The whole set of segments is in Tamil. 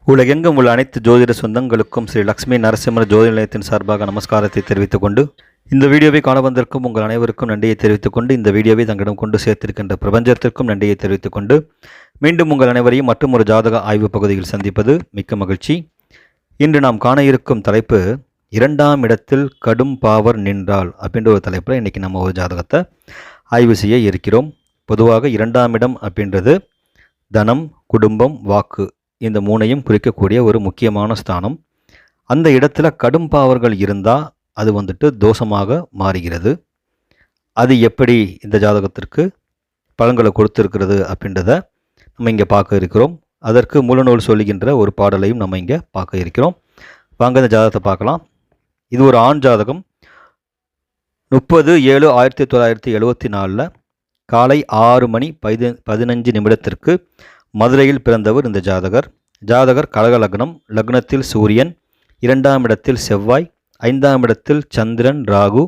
உலகெங்கும் உள்ள அனைத்து ஜோதிட சொந்தங்களுக்கும் ஸ்ரீ லக்ஷ்மி நரசிம்மர் ஜோதிட நிலையத்தின் சார்பாக நமஸ்காரத்தை தெரிவித்துக் கொண்டு இந்த வீடியோவை காண வந்திருக்கும் உங்கள் அனைவருக்கும் நன்றியை தெரிவித்துக் கொண்டு இந்த வீடியோவை தங்களிடம் கொண்டு சேர்த்திருக்கின்ற பிரபஞ்சத்திற்கும் நன்றியை தெரிவித்துக் கொண்டு மீண்டும் உங்கள் அனைவரையும் மற்றும் ஒரு ஜாதக ஆய்வு பகுதியில் சந்திப்பது மிக்க மகிழ்ச்சி. இன்று நாம் காண இருக்கும் தலைப்பு 2ஆம் இடத்தில் கடும் பாவர் நின்றால் அப்படின்ற ஒரு தலைப்பில் இன்றைக்கி நம்ம ஒரு ஜாதகத்தை ஆய்வு செய்ய இருக்கிறோம். பொதுவாக 2ஆம் இடம் அப்படின்றது தனம், குடும்பம், வாக்கு இந்த மூணையும் குறிக்கக்கூடிய ஒரு முக்கியமான ஸ்தானம். அந்த இடத்துல கடும் பாவர்கள் இருந்தால் அது தோஷமாக மாறுகிறது. அது எப்படி இந்த ஜாதகத்திற்கு பலன்களை கொடுத்துருக்கிறது அப்படின்றத நம்ம இங்கே பார்க்க இருக்கிறோம். அதற்கு மூலநூல் சொல்லுகின்ற ஒரு பாடலையும் நம்ம இங்கே பார்க்க இருக்கிறோம். வாங்க இந்த ஜாதகத்தை பார்க்கலாம். இது ஒரு ஆண் ஜாதகம். 30/7/1974 காலை 6:15 மதுரையில் பிறந்தவர் இந்த ஜாதகர். கடக லக்னம். லக்னத்தில் சூரியன், 2ஆம் இடத்தில் செவ்வாய், 5ஆம் இடத்தில் சந்திரன் ராகு,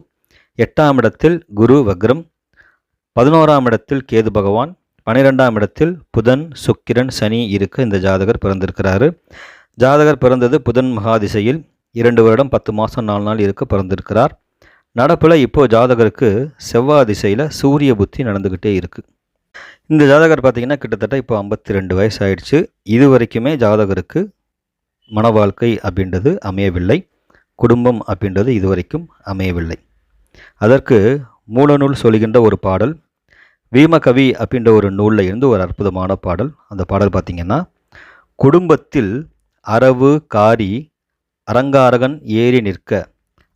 8ஆம் இடத்தில் குரு வக்ரம், 11ஆம் இடத்தில் கேது பகவான், 12ஆம் இடத்தில் புதன் சுக்கிரன் சனி இருக்க இந்த ஜாதகர் பிறந்திருக்கிறாரு. ஜாதகர் பிறந்தது புதன் மகாதிசையில் 2 வருடம் 10 மாதம் 4 நாள் இருக்க பிறந்திருக்கிறார். நடப்பில் இப்போது ஜாதகருக்கு செவ்வாய் திசையில் சூரிய புத்தி நடந்துக்கிட்டே இருக்குது. இந்த ஜாதகர் பார்த்திங்கன்னா கிட்டத்தட்ட இப்போ 52 வயசு ஆயிடுச்சு. இது வரைக்குமே ஜாதகருக்கு மன வாழ்க்கை அப்படின்றது அமையவில்லை, குடும்பம் அப்படின்றது இதுவரைக்கும் அமையவில்லை. அதற்கு மூலநூல் சொல்கின்ற ஒரு பாடல், வீமகவி அப்படின்ற ஒரு நூலில் இருந்து ஒரு அற்புதமான பாடல். அந்த பாடல் பார்த்திங்கன்னா, குடும்பத்தில் அரவு காரி அரங்காரகன் ஏறி நிற்க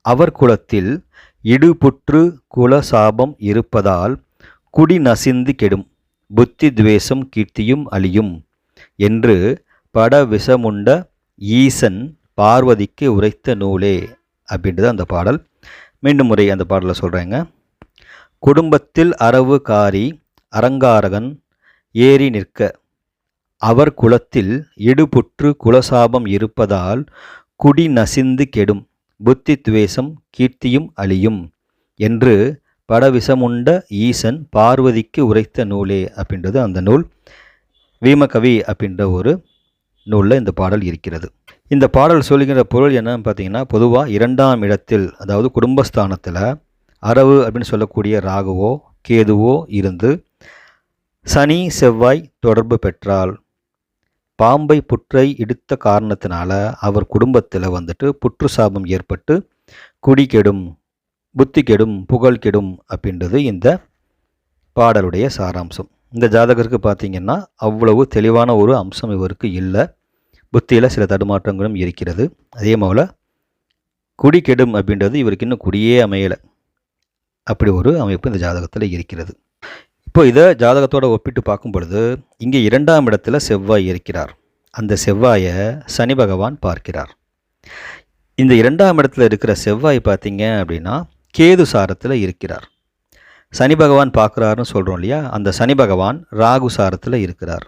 அவர் குலத்தில் இடுபுற்று குலசாபம் இருப்பதால் குடி நசிந்து கெடும், புத்தி துவேஷம் கீர்த்தியும் அழியும் என்று பட விஷமுண்ட ஈசன் பார்வதிக்கு உரைத்த நூலே அப்படின்றது அந்த பாடல். மீண்டும் முறை அந்த பாடலை சொல்கிறேங்க. குடும்பத்தில் அரவு காரி அரங்காரகன் ஏறி நிற்க அவர் குலத்தில் இடுபுற்று குலசாபம் இருப்பதால் குடி நசிந்து கெடும், புத்தி துவேஷம் கீர்த்தியும் அழியும் என்று படவிசமுண்ட ஈசன் பார்வதிக்கு உரைத்த நூலே அப்படின்றது அந்த நூல். வீமகவி அப்படின்ற ஒரு நூலில் இந்த பாடல் இருக்கிறது. இந்த பாடல் சொல்லுகிற பொருள் என்னன்னு பார்த்தீங்கன்னா, பொதுவாக 2ஆம் இடத்தில் அதாவது குடும்பஸ்தானத்தில் அரவு அப்படின்னு சொல்லக்கூடிய ராகுவோ கேதுவோ இருந்து சனி செவ்வாய் தொடர்பு பெற்றால், பாம்பை புற்றை இடித்த காரணத்தினால அவர் குடும்பத்தில் புற்று சாபம் ஏற்பட்டு குடி கெடும், புத்தி கெடும், புகழ் கெடும் அப்படின்றது இந்த பாடலுடைய சாராம்சம். இந்த ஜாதகருக்கு பார்த்திங்கன்னா அவ்வளவு தெளிவான ஒரு அம்சம் இவருக்கு இல்லை. புத்தியில் சில தடுமாற்றங்களும் இருக்கிறது. அதே போல் குடி கெடும் அப்படின்றது இவருக்கு இன்னும் குடியே அமையலை. அப்படி ஒரு அமைப்பு இந்த ஜாதகத்தில் இருக்கிறது. இப்போ இதை ஜாதகத்தோடு ஒப்பிட்டு பார்க்கும் பொழுது இங்கே 2ஆம் இடத்துல செவ்வாய் இருக்கிறார். அந்த செவ்வாயை சனி பகவான் பார்க்கிறார். இந்த 2ஆம் இடத்துல இருக்கிற செவ்வாய் பார்த்திங்க அப்படின்னா கேது சாரத்தில் இருக்கிறார். சனி பகவான் பார்க்குறாருன்னு சொல்கிறோம் இல்லையா, அந்த சனி பகவான் ராகு சாரத்தில் இருக்கிறார்.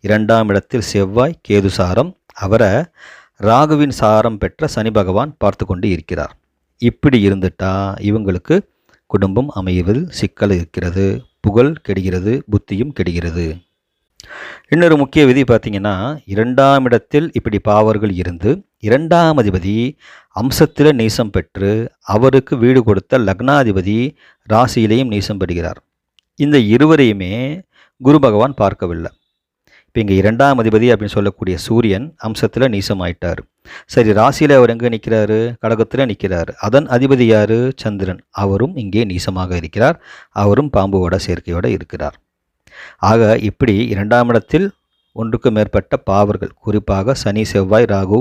2ஆம் இடத்தில் செவ்வாய் கேது சாரம், அவரை ராகுவின் சாரம் பெற்ற சனி பகவான் பார்த்து கொண்டு இருக்கிறார். இப்படி இருந்துட்டால் இவங்களுக்கு குடும்பம் அமைவதில் சிக்கல் இருக்கிறது, புகழ் கெடுகிறது, புத்தியும் கெடுகிறது. இன்னொரு முக்கிய விதி பார்த்திங்கன்னா, 2ஆம் இடத்தில் இப்படி பாவர்கள் இருந்து 2ஆம் அதிபதி அம்சத்தில் நீசம் பெற்று அவருக்கு வீடு கொடுத்த லக்னாதிபதி ராசியிலேயும் நீசம் பெறுகிறார். இந்த இருவரையுமே குரு பகவான் பார்க்கவில்லை. இப்போ இங்கே 2ஆம் அதிபதி அப்படின்னு சொல்லக்கூடிய சூரியன் அம்சத்தில் நீசம் ஆயிட்டார். சரி, ராசியில் அவர் எங்கே நிற்கிறாரு? கடகத்தில் நிற்கிறார். அதன் அதிபதி யார்? சந்திரன். அவரும் இங்கே நீசமாக இருக்கிறார். அவரும் பாம்புவோட சேர்க்கையோடு இருக்கிறார். ஆக இப்படி 2ஆம் இடத்தில் ஒன்றுக்கு மேற்பட்ட பாவர்கள், குறிப்பாக சனி செவ்வாய் ராகு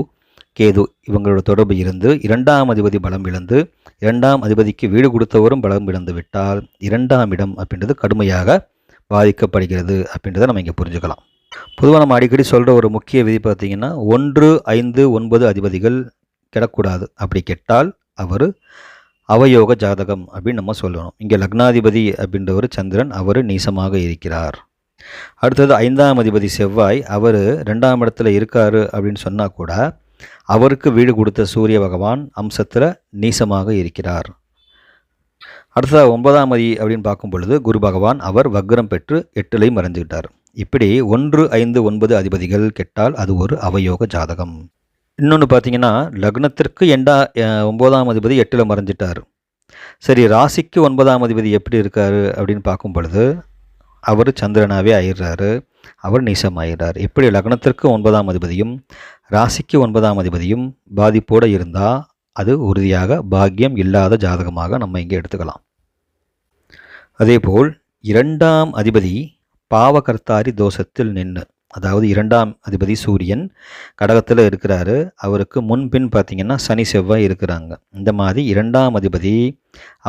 கேது இவங்களோட தொடர்பு இருந்து 2ஆம் அதிபதி பலம் இழந்து 2ஆம் அதிபதிக்கு வீடு கொடுத்தவரும் பலம் இழந்து விட்டால் 2ஆம் இடம் அப்படின்றது கடுமையாக பாதிக்கப்படுகிறது அப்படின்றத நம்ம இங்கே புரிஞ்சுக்கலாம். பொதுவாக நம்ம அடிக்கடி சொல்கிற ஒரு முக்கிய விதி பார்த்திங்கன்னா, 1, 5, 9 அதிபதிகள் கெடக்கூடாது. அப்படி கெட்டால் அவர் அவயோக ஜாதகம் அப்படின்னு நம்ம சொல்லணும். இங்கே லக்னாதிபதி அப்படின்றவர் சந்திரன், அவர் நீசமாக இருக்கிறார். அடுத்தது 5ஆம் அதிபதி செவ்வாய், அவர் 2ஆம் இடத்துல இருக்கார் அப்படின்னு சொன்னால் கூட அவருக்கு வீடு கொடுத்த சூரிய பகவான் அம்சத்தில் நீசமாக இருக்கிறார். அடுத்ததாக 9ஆம் அதிபதி அப்படின்னு பார்க்கும் பொழுது குரு பகவான், அவர் வக்ரம் பெற்று 8லையும் மறைஞ்சுக்கிட்டார். இப்படி 1, 5, 9 அதிபதிகள் கெட்டால் அது ஒரு அவயோக ஜாதகம். இன்னொன்று பார்த்தீங்கன்னா, லக்னத்திற்கு 9ஆம் அதிபதி 8ல் மறைஞ்சிட்டார். சரி, ராசிக்கு 9ஆம் அதிபதி எப்படி இருக்காரு அப்படின்னு பார்க்கும் பொழுது அவர் சந்திரனாகவே ஆயிடுறாரு, அவர் நீசமாயிடுறார். எப்படி லக்னத்திற்கு 9ஆம் அதிபதியும் ராசிக்கு 9ஆம் அதிபதியும் பாதிப்போடு இருந்தால் அது உறுதியாக பாக்கியம் இல்லாத ஜாதகமாக நம்ம இங்கே எடுத்துக்கலாம். அதேபோல் 2ஆம் அதிபதி பாவகர்த்தாரி தோஷத்தில் நின்று, அதாவது 2ஆம் அதிபதி சூரியன் கடகத்தில் இருக்கிறாரு, அவருக்கு முன்பின் பார்த்திங்கன்னா சனி செவ்வாய் இருக்கிறாங்க. இந்த மாதிரி 2ஆம் அதிபதி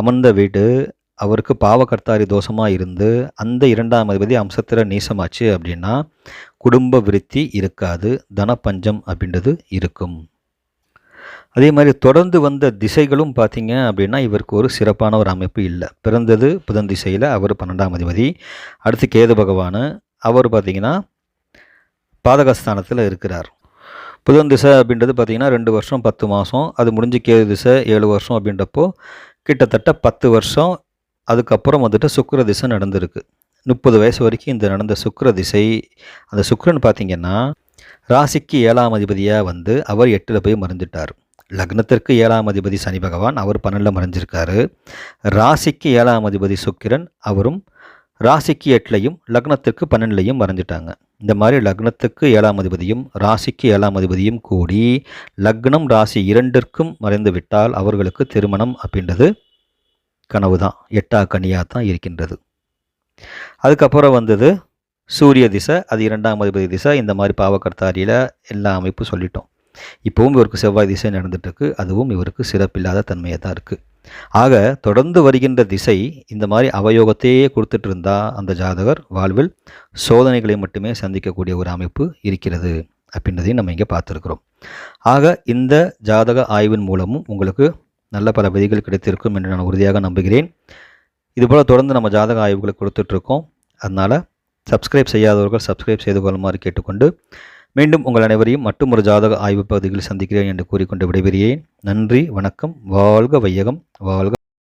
அமர்ந்த வீடு அவருக்கு பாவகர்த்தாரி தோஷமாக இருந்து அந்த 2ஆம் அதிபதி அம்சத்தில் நீசமாச்சு அப்படின்னா குடும்ப விருத்தி இருக்காது, தனப்பஞ்சம் அப்படின்றது இருக்கும். அதே மாதிரி தொடர்ந்து வந்த திசைகளும் பார்த்திங்க அப்படின்னா இவருக்கு ஒரு சிறப்பான ஒரு அமைப்பு இல்லை. பிறந்தது புதன் திசையில், அவர் 12ஆம் அதிபதி. அடுத்து கேது பகவான், அவர் பார்த்திங்கன்னா பாதகஸ்தானத்தில் இருக்கிறார். புதன் திசை அப்படின்றது பார்த்திங்கன்னா 2 வருஷம் 10 மாதம், அது முடிஞ்சு கேது திசை 7 வருஷம் அப்படின்றப்போ கிட்டத்தட்ட 10 வருஷம். அதுக்கப்புறம் வந்துட்டு சுக்கிர திசை நடந்திருக்கு. 30 வயசு வரைக்கும் இந்த நடந்த சுக்கிர திசை, அந்த சுக்கிரன் பார்த்திங்கன்னா ராசிக்கு 7ஆம் அதிபதியாக வந்து அவர் 8ல் போய் மறைஞ்சிட்டார். லக்னத்திற்கு 7ஆம் அதிபதி சனி பகவான், அவர் 12ல் மறைஞ்சிருக்காரு. ராசிக்கு 7ஆம் அதிபதி சுக்கிரன், அவரும் ராசிக்கு 8லையும் லக்னத்திற்கு 12லையும் மறைஞ்சிட்டாங்க. இந்த மாதிரி லக்னத்துக்கு 7ஆம் அதிபதியும் ராசிக்கு 7ஆம் அதிபதியும் கூடி லக்னம் ராசி இரண்டிற்கும் மறைந்து விட்டால் அவர்களுக்கு திருமணம் அப்படின்றது கனவு தான், எட்டா கனியாக தான் இருக்கின்றது. அதுக்கப்புறம் வந்தது சூரிய திசை, அது 2ஆம் அதிபதி திசை. இந்த மாதிரி பாவகர்த்தாரியில் எல்லா அமைப்பும் சொல்லிட்டோம். இப்போவும் இவருக்கு செவ்வாய் திசை நடந்துட்டுருக்கு, அதுவும் இவருக்கு சிறப்பில்லாத தன்மையாக தான் இருக்குது. ஆக தொடர்ந்து வருகின்ற திசை இந்த மாதிரி அவயோகத்தையே கொடுத்துட்டு இருந்தால் அந்த ஜாதகர் வாழ்வில் சோதனைகளை மட்டுமே சந்திக்கக்கூடிய ஒரு அமைப்பு இருக்கிறது அப்படின்றதையும் நம்ம இங்கே பார்த்துருக்குறோம். ஆக இந்த ஜாதக ஆய்வின் மூலமும் உங்களுக்கு நல்ல பல விதிகள் கிடைத்திருக்கும் என்று நான் உறுதியாக நம்புகிறேன். இதுபோல் தொடர்ந்து நம்ம ஜாதக ஆய்வுகளை கொடுத்துட்ருக்கோம். அதனால் சப்ஸ்கிரைப் செய்யாதவர்கள் சப்ஸ்கிரைப் செய்து கொள்ளுமாறு கேட்டுக்கொண்டு மீண்டும் உங்கள் அனைவரையும் மற்றும் ஒரு ஜாதக ஆய்வு பகுதிகளில் சந்திக்கிறேன் என்று கூறிக்கொண்டு விடைபெறுகிறேன். நன்றி, வணக்கம், வாழ்க வையகம், வாழ்க.